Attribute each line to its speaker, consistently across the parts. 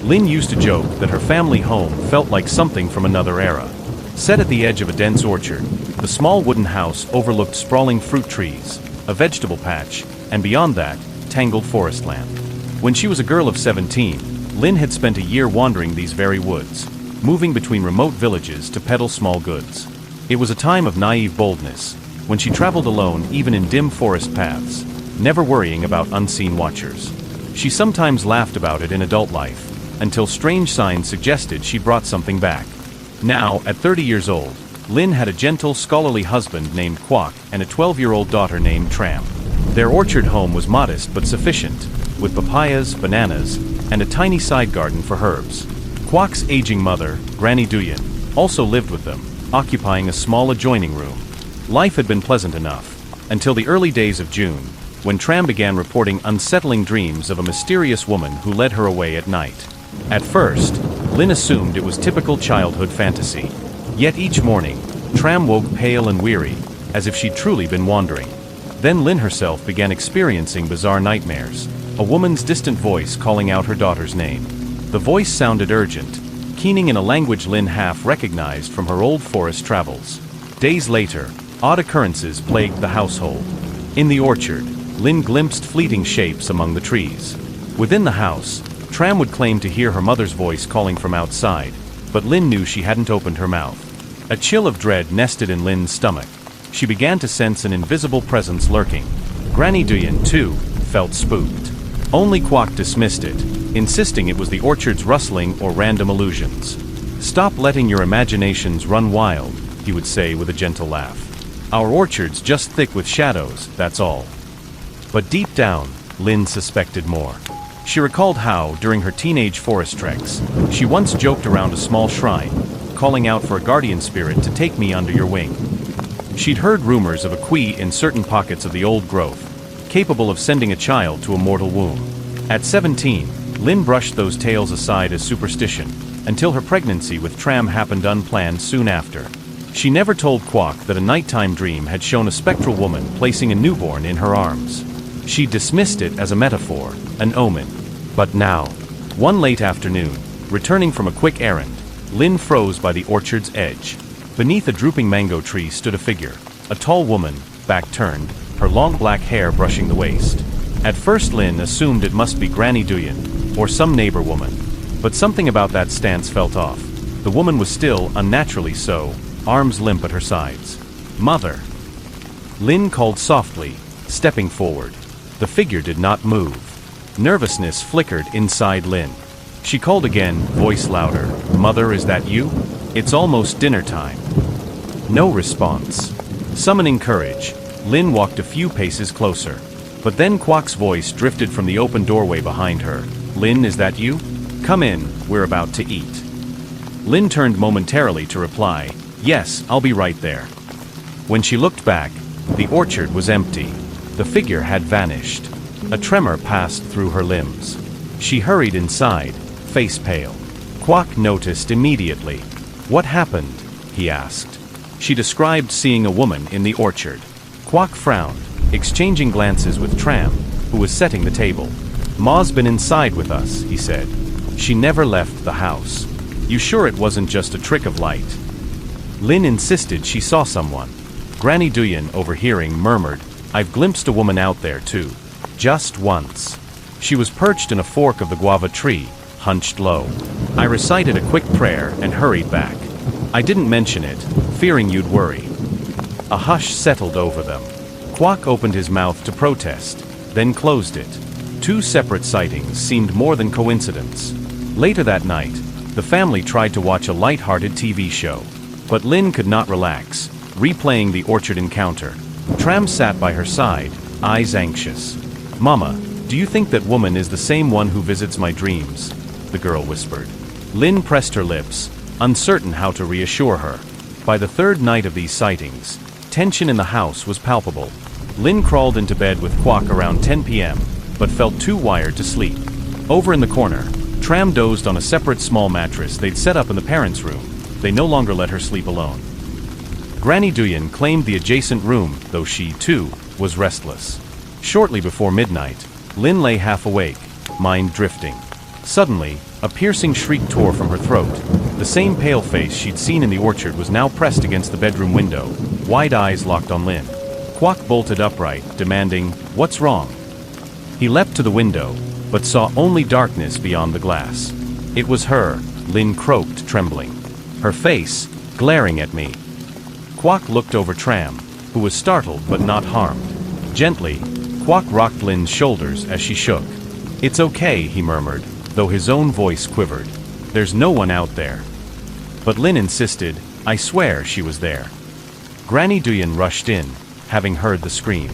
Speaker 1: Lynn used to joke that her family home felt like something from another era. Set at the edge of a dense orchard, the small wooden house overlooked sprawling fruit trees, a vegetable patch, and beyond that, tangled forest land. When she was a girl of 17, Lynn had spent a year wandering these very woods, moving between remote villages to peddle small goods. It was a time of naive boldness, when she traveled alone even in dim forest paths, never worrying about unseen watchers. She sometimes laughed about it in adult life, until strange signs suggested she brought something back. Now, at 30 years old, Lynn had a gentle, scholarly husband named Quock and a 12-year-old daughter named Tram. Their orchard home was modest but sufficient, with papayas, bananas, and a tiny side garden for herbs. Quock's aging mother, Granny Duyan, also lived with them, occupying a small adjoining room. Life had been pleasant enough, until the early days of June, when Tram began reporting unsettling dreams of a mysterious woman who led her away at night. At first, Lynn assumed it was typical childhood fantasy. Yet each morning, Tram woke pale and weary, as if she'd truly been wandering. Then Lynn herself began experiencing bizarre nightmares, a woman's distant voice calling out her daughter's name. The voice sounded urgent, keening in a language Lynn half recognized from her old forest travels. Days later, odd occurrences plagued the household. In the orchard, Lynn glimpsed fleeting shapes among the trees. Within the house, Tram would claim to hear her mother's voice calling from outside, but Lynn knew she hadn't opened her mouth. A chill of dread nested in Lynn's stomach. She began to sense an invisible presence lurking. Granny Duyan, too, felt spooked. Only Quock dismissed it, insisting it was the orchard's rustling or random illusions. "Stop letting your imaginations run wild," he would say with a gentle laugh. "Our orchard's just thick with shadows, that's all." But deep down, Lynn suspected more. She recalled how, during her teenage forest treks, she once joked around a small shrine, calling out for a guardian spirit to take me under your wing. She'd heard rumors of a Kui in certain pockets of the old growth, capable of sending a child to a mortal womb. At 17, Lynn brushed those tales aside as superstition, until her pregnancy with Tram happened unplanned soon after. She never told Quock that a nighttime dream had shown a spectral woman placing a newborn in her arms. She dismissed it as a metaphor, an omen. But now, one late afternoon, returning from a quick errand, Lynn froze by the orchard's edge. Beneath a drooping mango tree stood a figure, a tall woman, back turned, her long black hair brushing the waist. At first Lynn assumed it must be Granny Duyan, or some neighbor woman. But something about that stance felt off. The woman was still, unnaturally so, arms limp at her sides. "Mother!" Lynn called softly, stepping forward. The figure did not move. Nervousness flickered inside Lynn. She called again, voice louder. "Mother, is that you? It's almost dinner time." No response. Summoning courage, Lynn walked a few paces closer. But then Quock's voice drifted from the open doorway behind her. "Lynn, is that you? Come in, we're about to eat." Lynn turned momentarily to reply, "Yes, I'll be right there." When she looked back, the orchard was empty. The figure had vanished. A tremor passed through her limbs. She hurried inside, face pale. Quock noticed immediately. "What happened?" he asked. She described seeing a woman in the orchard. Quock frowned, exchanging glances with Tram, who was setting the table. "Ma's been inside with us," he said. "She never left the house. You sure it wasn't just a trick of light?" Lynn insisted she saw someone. Granny Duyan, overhearing, murmured, "I've glimpsed a woman out there too. Just once. She was perched in a fork of the guava tree, hunched low. I recited a quick prayer and hurried back. I didn't mention it, fearing you'd worry." A hush settled over them. Quock opened his mouth to protest, then closed it. Two separate sightings seemed more than coincidence. Later that night, the family tried to watch a light-hearted TV show. But Lynn could not relax, replaying the orchard encounter. Tram sat by her side, eyes anxious. "Mama, do you think that woman is the same one who visits my dreams?" the girl whispered. Lynn pressed her lips, uncertain how to reassure her. By the third night of these sightings, tension in the house was palpable. Lynn crawled into bed with Quock around 10 p.m., but felt too wired to sleep. Over in the corner, Tram dozed on a separate small mattress they'd set up in the parents' room. They no longer let her sleep alone. Granny Duyan claimed the adjacent room, though she, too, was restless. Shortly before midnight, Lynn lay half awake, mind drifting. Suddenly, A piercing shriek tore from her throat. The same pale face she'd seen in the orchard was now pressed against the bedroom window, wide eyes locked on Lynn. Quack bolted upright, demanding, "What's wrong?" He leapt to the window, but saw only darkness beyond the glass. "It was her," Lynn croaked, trembling. "Her face, glaring at me." Quack looked over Tram, who was startled but not harmed. Gently, Quack rocked Lynn's shoulders as she shook. "It's okay," he murmured, though his own voice quivered. "There's no one out there." But Lynn insisted, "I swear she was there." Granny Duyan rushed in, having heard the scream.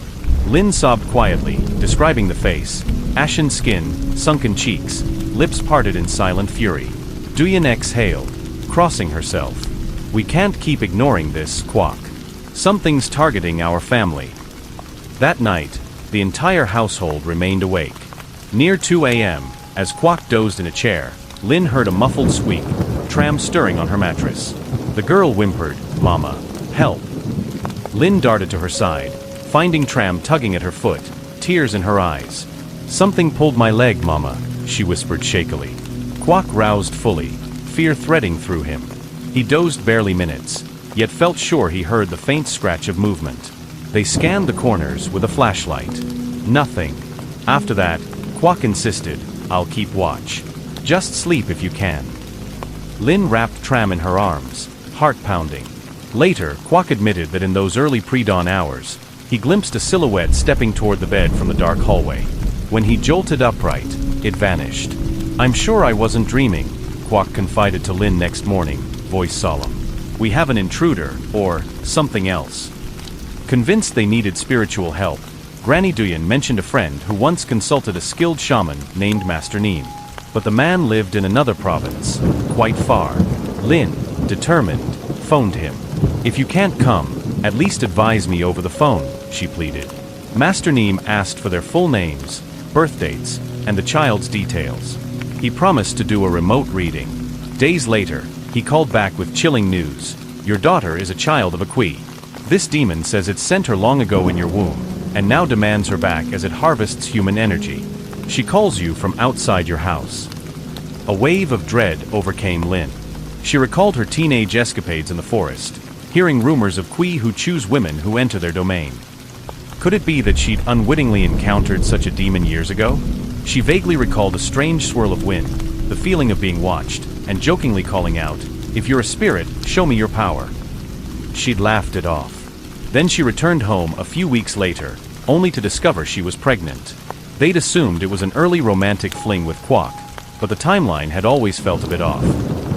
Speaker 1: Lynn sobbed quietly, describing the face: ashen skin, sunken cheeks, lips parted in silent fury. Duyan exhaled, crossing herself. "We can't keep ignoring this, Quack. Something's targeting our family." That night, the entire household remained awake. Near 2 a.m., as Quack dozed in a chair, Lynn heard a muffled squeak, Tram stirring on her mattress. The girl whimpered, "Mama, help." Lynn darted to her side, finding Tram tugging at her foot, tears in her eyes. "Something pulled my leg, Mama," she whispered shakily. Quack roused fully, fear threading through him. He dozed barely minutes, yet felt sure he heard the faint scratch of movement. They scanned the corners with a flashlight. Nothing. After that, Quack insisted, "I'll keep watch. Just sleep if you can." Lynn wrapped Tram in her arms, heart pounding. Later, Quack admitted that in those early pre-dawn hours, he glimpsed a silhouette stepping toward the bed from the dark hallway. When he jolted upright, it vanished. "I'm sure I wasn't dreaming," Quack confided to Lynn next morning, voice solemn. "We have an intruder, or something else." Convinced they needed spiritual help, Granny Duyan mentioned a friend who once consulted a skilled shaman named Master Neem. But the man lived in another province, quite far. Lynn, determined, phoned him. "If you can't come, at least advise me over the phone," she pleaded. Master Neem asked for their full names, birth dates, and the child's details. He promised to do a remote reading. Days later, he called back with chilling news. "Your daughter is a child of a Kui. This demon says it sent her long ago in your womb, and now demands her back as it harvests human energy. She calls you from outside your house." A wave of dread overcame Lynn. She recalled her teenage escapades in the forest, hearing rumors of Kui who choose women who enter their domain. Could it be that she'd unwittingly encountered such a demon years ago? She vaguely recalled a strange swirl of wind, the feeling of being watched, and jokingly calling out, "If you're a spirit, show me your power." She'd laughed it off. Then she returned home a few weeks later, only to discover she was pregnant. They'd assumed it was an early romantic fling with Quack, but the timeline had always felt a bit off.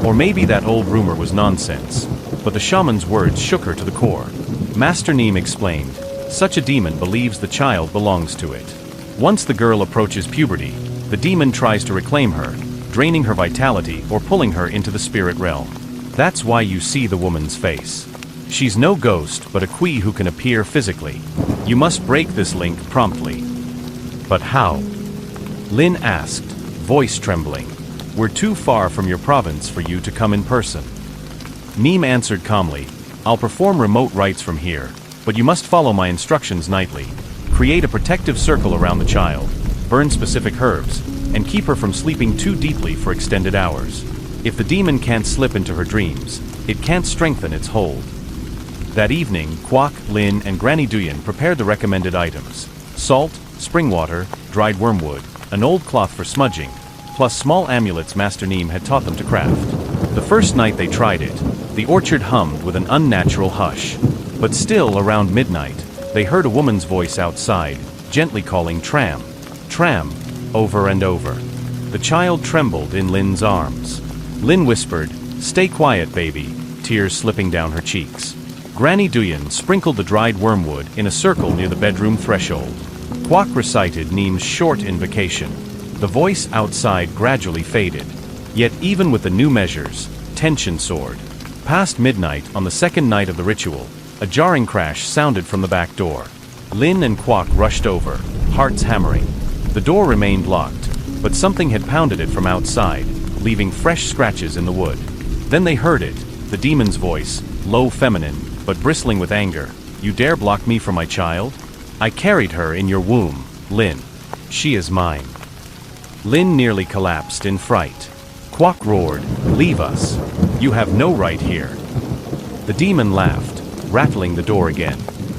Speaker 1: Or maybe that old rumor was nonsense, but the shaman's words shook her to the core. Master Neem explained, "Such a demon believes the child belongs to it. Once the girl approaches puberty, the demon tries to reclaim her, draining her vitality or pulling her into the spirit realm. That's why you see the woman's face. She's no ghost, but a Kui who can appear physically. You must break this link promptly." "But how?" Lynn asked, voice trembling. "We're too far from your province for you to come in person." Neem answered calmly, "I'll perform remote rites from here, but you must follow my instructions nightly. Create a protective circle around the child, burn specific herbs, and keep her from sleeping too deeply for extended hours. If the demon can't slip into her dreams, it can't strengthen its hold." That evening, Quack, Lynn, and Granny Duyan prepared the recommended items: salt, spring water, dried wormwood, an old cloth for smudging, plus small amulets Master Neem had taught them to craft. The first night they tried it, the orchard hummed with an unnatural hush. But still, around midnight, they heard a woman's voice outside, gently calling Tram, Tram, over and over. The child trembled in Lynn's arms. Lynn whispered, "Stay quiet, baby," tears slipping down her cheeks. Granny Duyan sprinkled the dried wormwood in a circle near the bedroom threshold. Quack recited Neem's short invocation. The voice outside gradually faded. Yet even with the new measures, tension soared. Past midnight on the second night of the ritual, a jarring crash sounded from the back door. Lynn and Quack rushed over, hearts hammering. The door remained locked, but something had pounded it from outside, leaving fresh scratches in the wood. Then they heard it, the demon's voice, low feminine, but bristling with anger. "You dare block me from my child? I carried her in your womb, Lynn. She is mine." Lynn nearly collapsed in fright. Quack roared, "Leave us. You have no right here." The demon laughed, rattling the door again.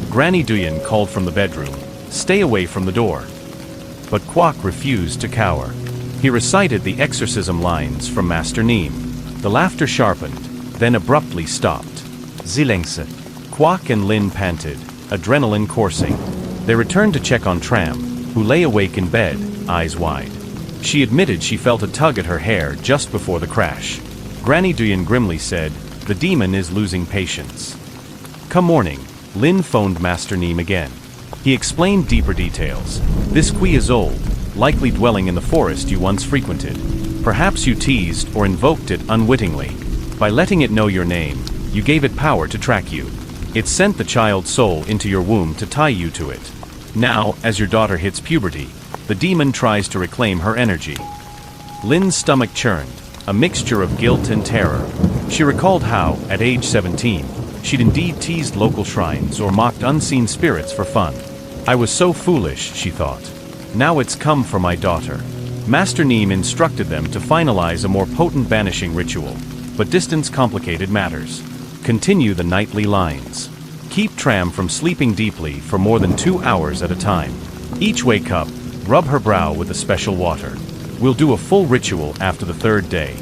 Speaker 1: Granny Duyan called from the bedroom, "Stay away from the door." But Quack refused to cower. He recited the exorcism lines from Master Neem. The laughter sharpened, then abruptly stopped. "Zilengse." Quack and Lin panted, adrenaline coursing. They returned to check on Tram, who lay awake in bed, eyes wide. She admitted she felt a tug at her hair just before the crash. Granny Duyan grimly said, "The demon is losing patience." Come morning, Lin phoned Master Neem again. He explained deeper details. "This Kui is old, likely dwelling in the forest you once frequented. Perhaps you teased or invoked it unwittingly. By letting it know your name, you gave it power to track you. It sent the child's soul into your womb to tie you to it. Now, as your daughter hits puberty, the demon tries to reclaim her energy." Lin's stomach churned, a mixture of guilt and terror. She recalled how, at age 17, she'd indeed teased local shrines or mocked unseen spirits for fun. "I was so foolish," she thought. "Now it's come for my daughter." Master Neem instructed them to finalize a more potent banishing ritual, but distance complicated matters. Continue the nightly lines. Keep Tram from sleeping deeply for more than 2 hours at a time. Each wake up, rub her brow with a special water. We'll do a full ritual after the 3rd day.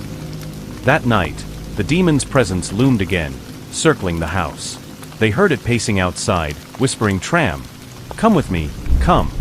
Speaker 1: That night, the demon's presence loomed again, circling the house. They heard it pacing outside, whispering, "Tram, come with me, come."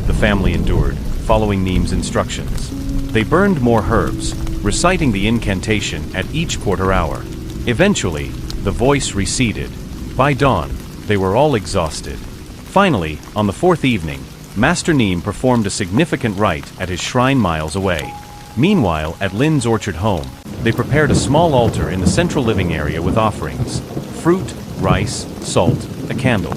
Speaker 1: The family endured, following Neem's instructions. They burned more herbs, reciting the incantation at each quarter hour. Eventually, the voice receded. By dawn, they were all exhausted. Finally, on the 4th evening, Master Neem performed a significant rite at his shrine miles away. Meanwhile, at Lin's orchard home, they prepared a small altar in the central living area with offerings: fruit, rice, salt, a candle.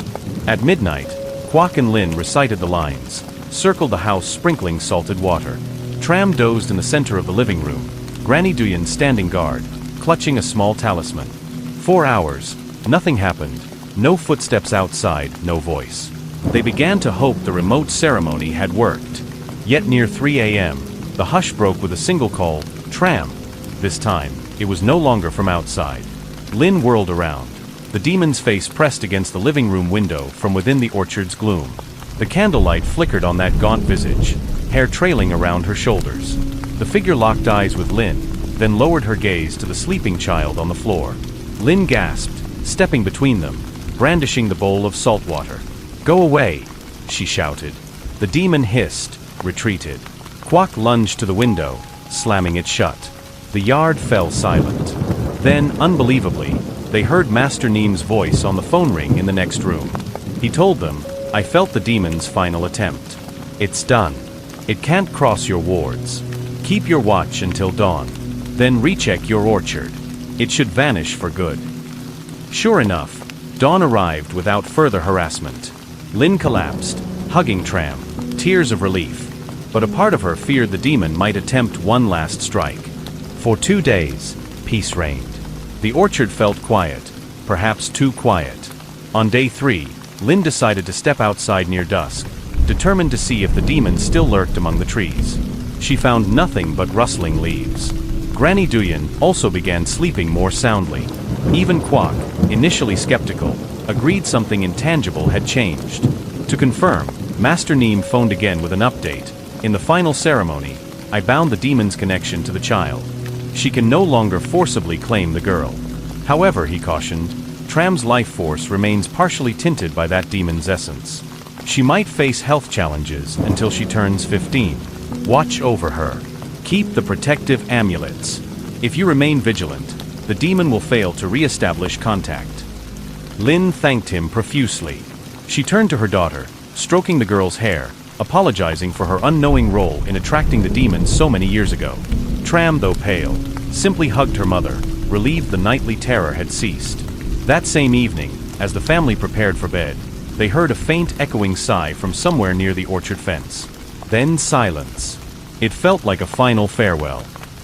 Speaker 1: At midnight, Quack and Lin recited the lines, circled the house sprinkling salted water. Tram dozed in the center of the living room, Granny Duyan standing guard, clutching a small talisman. 4 hours, nothing happened, no footsteps outside, no voice. They began to hope the remote ceremony had worked. Yet near 3 a.m., the hush broke with a single call, "Tram." This time, it was no longer from outside. Lin whirled around. The demon's face pressed against the living room window from within the orchard's gloom. The candlelight flickered on that gaunt visage, hair trailing around her shoulders. The figure locked eyes with Lin, then lowered her gaze to the sleeping child on the floor. Lin gasped, stepping between them, brandishing the bowl of salt water. "Go away," she shouted. The demon hissed, retreated. Quack lunged to the window, slamming it shut. The yard fell silent. Then, unbelievably, they heard Master Neem's voice on the phone ring in the next room. He told them, "I felt the demon's final attempt. It's done. It can't cross your wards. Keep your watch until dawn. Then recheck your orchard. It should vanish for good." Sure enough, dawn arrived without further harassment. Lin collapsed, hugging Tram, tears of relief. But a part of her feared the demon might attempt one last strike. For 2 days, peace reigned. The orchard felt quiet, perhaps too quiet. On day 3, Lin decided to step outside near dusk, determined to see if the demon still lurked among the trees. She found nothing but rustling leaves. Granny Duyan also began sleeping more soundly. Even Quack, initially skeptical, agreed something intangible had changed. To confirm, Master Neem phoned again with an update. "In the final ceremony, I bound the demon's connection to the child. She can no longer forcibly claim the girl. However," he cautioned, "Tram's life force remains partially tinted by that demon's essence. She might face health challenges until she turns 15. Watch over her. Keep the protective amulets. If you remain vigilant, the demon will fail to re-establish contact." Lin thanked him profusely. She turned to her daughter, stroking the girl's hair, apologizing for her unknowing role in attracting the demon so many years ago. Tram, though pale, simply hugged her mother, relieved the nightly terror had ceased. That same evening, as the family prepared for bed, they heard a faint echoing sigh from somewhere near the orchard fence. Then silence. It felt like a final farewell.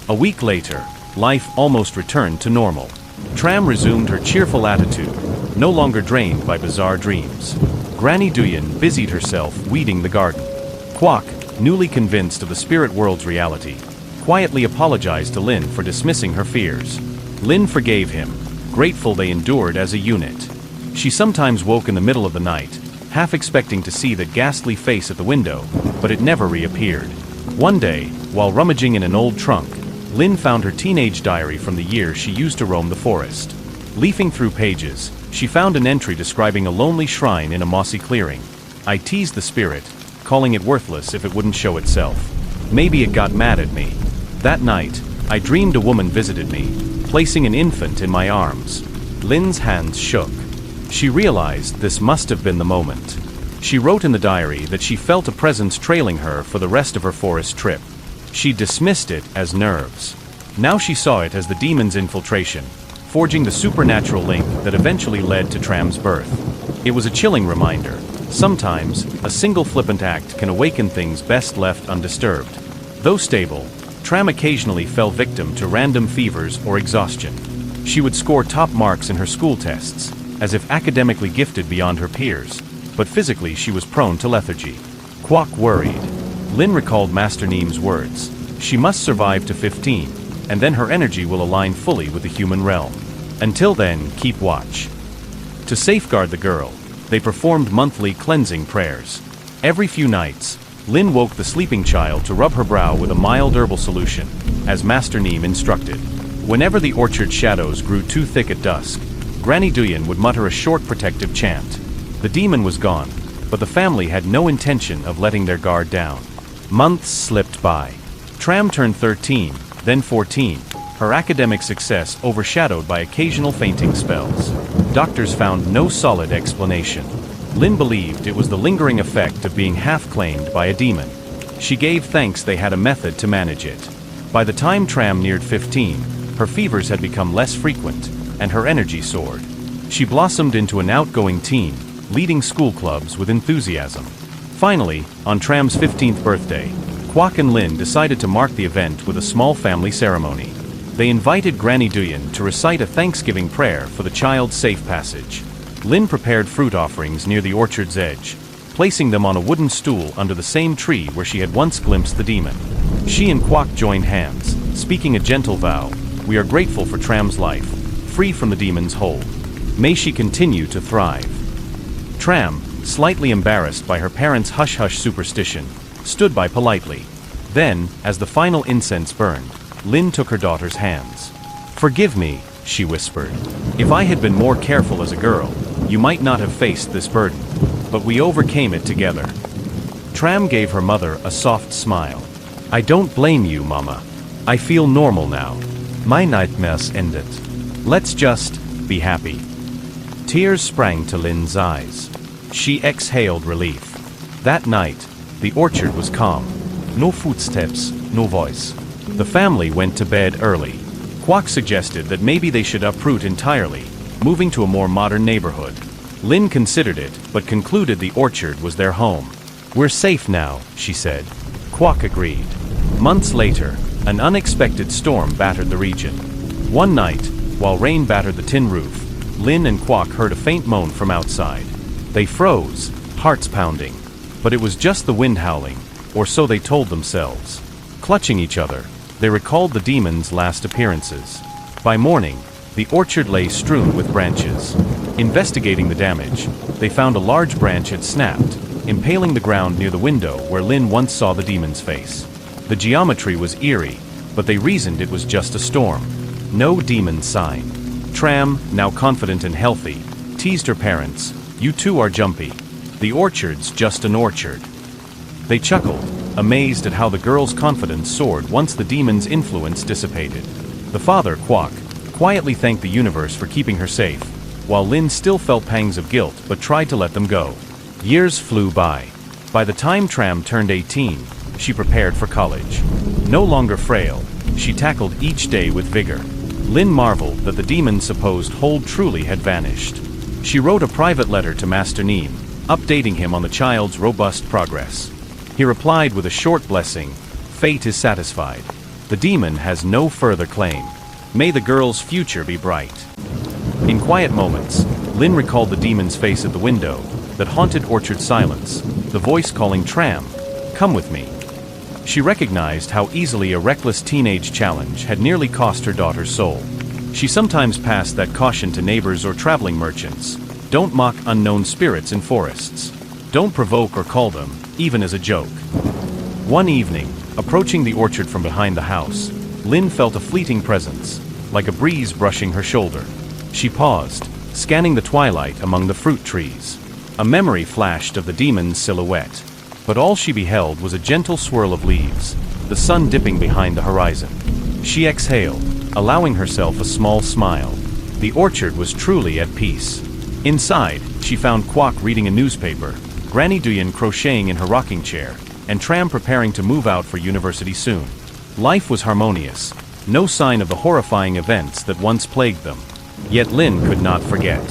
Speaker 1: A week later, life almost returned to normal. Tram resumed her cheerful attitude, no longer drained by bizarre dreams. Granny Duyan busied herself weeding the garden. Quack, newly convinced of the spirit world's reality, quietly apologized to Lin for dismissing her fears. Lin forgave him, grateful they endured as a unit. She sometimes woke in the middle of the night, half expecting to see the ghastly face at the window, but it never reappeared. One day, while rummaging in an old trunk, Lin found her teenage diary from the years she used to roam the forest. Leafing through pages, she found an entry describing a lonely shrine in a mossy clearing. I teased the spirit, calling it worthless if it wouldn't show itself. Maybe it got mad at me. That night, I dreamed a woman visited me, placing an infant in my arms. Lin's hands shook. She realized this must have been the moment. She wrote in the diary that she felt a presence trailing her for the rest of her forest trip. She dismissed it as nerves. Now she saw it as the demon's infiltration, forging the supernatural link that eventually led to Tram's birth. It was a chilling reminder. Sometimes, a single flippant act can awaken things best left undisturbed. Though stable, Tram occasionally fell victim to random fevers or exhaustion. She would score top marks in her school tests, as if academically gifted beyond her peers, but physically she was prone to lethargy. Kwok worried. Lin recalled Master Neem's words. She must survive to 15, and then her energy will align fully with the human realm. Until then, keep watch. To safeguard the girl, they performed monthly cleansing prayers. Every few nights, Lin woke the sleeping child to rub her brow with a mild herbal solution, as Master Neem instructed. Whenever the orchard shadows grew too thick at dusk, Granny Duyan would mutter a short protective chant. The demon was gone, but the family had no intention of letting their guard down. Months slipped by. Tram turned 13, then 14, her academic success overshadowed by occasional fainting spells. Doctors found no solid explanation. Lin believed it was the lingering effect of being half-claimed by a demon. She gave thanks they had a method to manage it. By the time Tram neared 15, her fevers had become less frequent, and her energy soared. She blossomed into an outgoing teen, leading school clubs with enthusiasm. Finally, on Tram's 15th birthday, Kwok and Lin decided to mark the event with a small family ceremony. They invited Granny Duyan to recite a Thanksgiving prayer for the child's safe passage. Lin prepared fruit offerings near the orchard's edge, placing them on a wooden stool under the same tree where she had once glimpsed the demon. She and Kwok joined hands, speaking a gentle vow. We are grateful for Tram's life, free from the demon's hold. May she continue to thrive. Tram, slightly embarrassed by her parents' hush-hush superstition, stood by politely. Then, as the final incense burned, Lin took her daughter's hands. "Forgive me," she whispered. "If I had been more careful as a girl, you might not have faced this burden. But we overcame it together." Tram gave her mother a soft smile. "I don't blame you, Mama. I feel normal now. My nightmares ended. Let's just be happy." Tears sprang to Lin's eyes. She exhaled relief. That night, the orchard was calm. No footsteps, no voice. The family went to bed early. Kwok suggested that maybe they should uproot entirely, moving to a more modern neighborhood. Lin considered it, but concluded the orchard was their home. "We're safe now," she said. Kwok agreed. Months later, an unexpected storm battered the region. One night, while rain battered the tin roof, Lin and Kwok heard a faint moan from outside. They froze, hearts pounding. But it was just the wind howling, or so they told themselves. Clutching each other, they recalled the demon's last appearances. By morning, the orchard lay strewn with branches. Investigating the damage, they found a large branch had snapped, impaling the ground near the window where Lin once saw the demon's face. The geometry was eerie, but they reasoned it was just a storm. No demon sign. Tram, now confident and healthy, teased her parents. "You two are jumpy. The orchard's just an orchard." They chuckled, amazed at how the girl's confidence soared once the demon's influence dissipated. The father, Kwok, quietly thanked the universe for keeping her safe, while Lin still felt pangs of guilt but tried to let them go. Years flew by. By the time Tram turned 18, she prepared for college. No longer frail, she tackled each day with vigor. Lin marveled that the demon's supposed hold truly had vanished. She wrote a private letter to Master Neem, updating him on the child's robust progress. He replied with a short blessing. "Fate is satisfied. The demon has no further claim. May the girl's future be bright." In quiet moments, Lin recalled the demon's face at the window, that haunted orchard silence, the voice calling Tram, "Come with me." She recognized how easily a reckless teenage challenge had nearly cost her daughter's soul. She sometimes passed that caution to neighbors or traveling merchants. Don't mock unknown spirits in forests. Don't provoke or call them, even as a joke. One evening, approaching the orchard from behind the house, Lynn felt a fleeting presence, like a breeze brushing her shoulder. She paused, scanning the twilight among the fruit trees. A memory flashed of the demon's silhouette, but all she beheld was a gentle swirl of leaves, the sun dipping behind the horizon. She exhaled, allowing herself a small smile. The orchard was truly at peace. Inside, she found Kwok reading a newspaper, Granny Duyan crocheting in her rocking chair, and Tram preparing to move out for university soon. Life was harmonious, no sign of the horrifying events that once plagued them. Yet Lynn could not forget.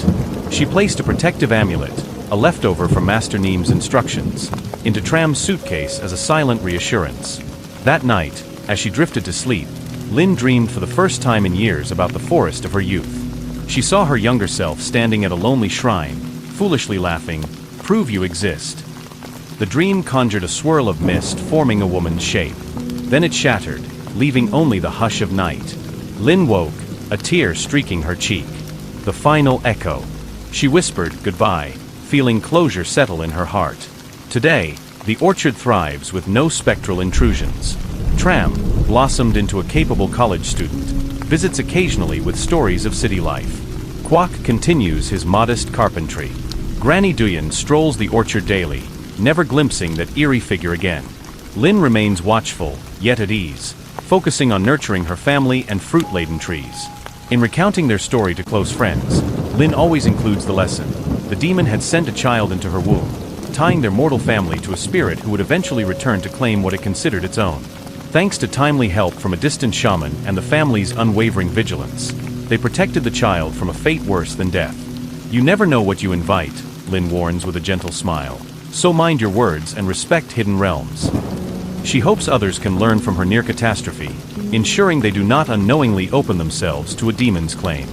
Speaker 1: She placed a protective amulet, a leftover from Master Neem's instructions, into Tram's suitcase as a silent reassurance. That night, as she drifted to sleep, Lynn dreamed for the first time in years about the forest of her youth. She saw her younger self standing at a lonely shrine, foolishly laughing, "Prove you exist." The dream conjured a swirl of mist forming a woman's shape. Then it shattered, leaving only the hush of night. Lynn woke, a tear streaking her cheek. The final echo. She whispered goodbye, feeling closure settle in her heart. Today, the orchard thrives with no spectral intrusions. Tram, blossomed into a capable college student, visits occasionally with stories of city life. Kwok continues his modest carpentry. Granny Duyan strolls the orchard daily, never glimpsing that eerie figure again. Lynn remains watchful, yet at ease, focusing on nurturing her family and fruit-laden trees. In recounting their story to close friends, Lynn always includes the lesson. The demon had sent a child into her womb, tying their mortal family to a spirit who would eventually return to claim what it considered its own. Thanks to timely help from a distant shaman and the family's unwavering vigilance, they protected the child from a fate worse than death. You never know what you invite, Lynn warns with a gentle smile. So mind your words and respect hidden realms. She hopes others can learn from her near catastrophe, ensuring they do not unknowingly open themselves to a demon's claim.